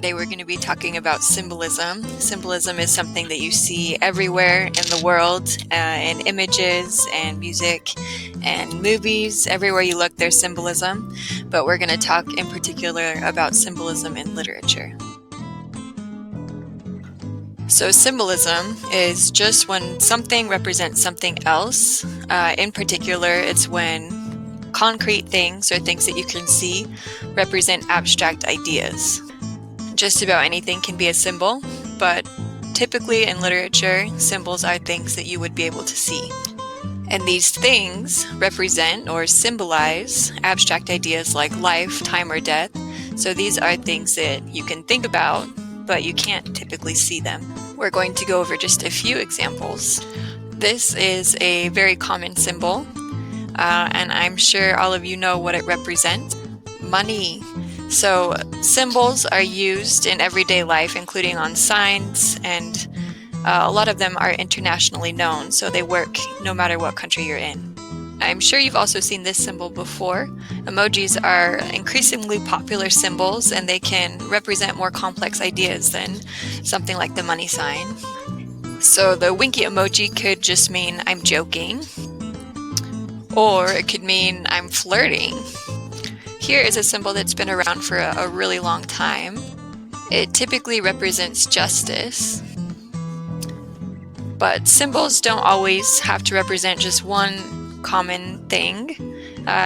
Today we're going to be talking about symbolism. Symbolism is something that you see everywhere in the world, in images and music and movies. Everywhere you look, there's symbolism, but we're going to talk in particular about symbolism in literature. So symbolism is just when something represents something else. In particular, it's when concrete things or things that you can see represent abstract ideas. Just about anything can be a symbol, but typically in literature, symbols are things that you would be able to see. And these things represent or symbolize abstract ideas like life, time, or death. So these are things that you can think about, but you can't typically see them. We're going to go over just a few examples. This is a very common symbol, and I'm sure all of you know what it represents. Money. So symbols are used in everyday life, including on signs, and a lot of them are internationally known, so they work no matter what country you're in. I'm sure you've also seen this symbol before. Emojis are increasingly popular symbols, and they can represent more complex ideas than something like the money sign. So the winky emoji could just mean I'm joking, or it could mean I'm flirting. Here is a symbol that's been around for a really long time. It typically represents justice, but symbols don't always have to represent just one common thing.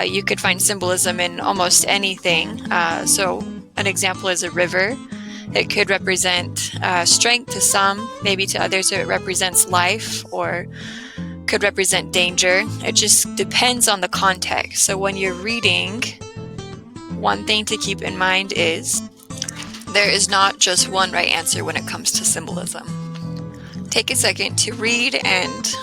You could find symbolism in almost anything. So an example is a river. It could represent strength to some, maybe to others it represents life, or could represent danger. It just depends on the context. So when you're reading, one thing to keep in mind is there is not just one right answer when it comes to symbolism. Take a second to read and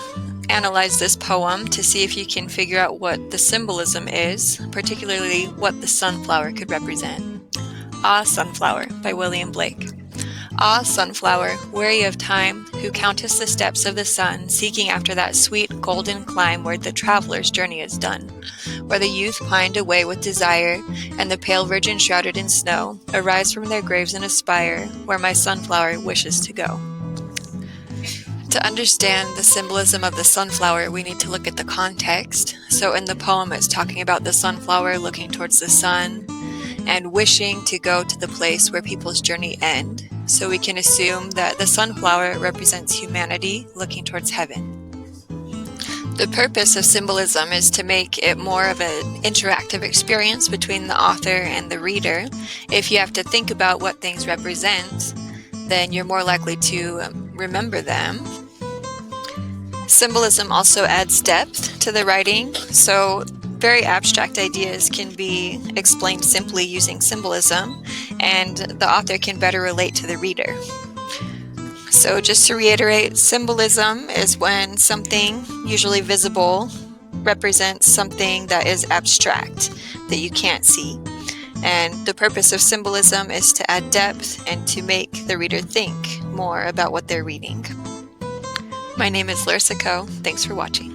analyze this poem to see if you can figure out what the symbolism is, particularly what the sunflower could represent. Ah, Sunflower by William Blake. Ah, sunflower, weary of time, who countest the steps of the sun, seeking after that sweet golden clime where the traveler's journey is done, where the youth pined away with desire, and the pale virgin shrouded in snow, arise from their graves and aspire, where my sunflower wishes to go. To understand the symbolism of the sunflower, we need to look at the context. So in the poem, it's talking about the sunflower looking towards the sun and wishing to go to the place where people's journey end. So we can assume that the sunflower represents humanity looking towards heaven. The purpose of symbolism is to make it more of an interactive experience between the author and the reader. If you have to think about what things represent, then you're more likely to remember them. Symbolism also adds depth to the writing, so very abstract ideas can be explained simply using symbolism, and the author can better relate to the reader. So just to reiterate, symbolism is when something, usually visible, represents something that is abstract, that you can't see. And the purpose of symbolism is to add depth and to make the reader think more about what they're reading. My name is Larissa Coe. Thanks for watching.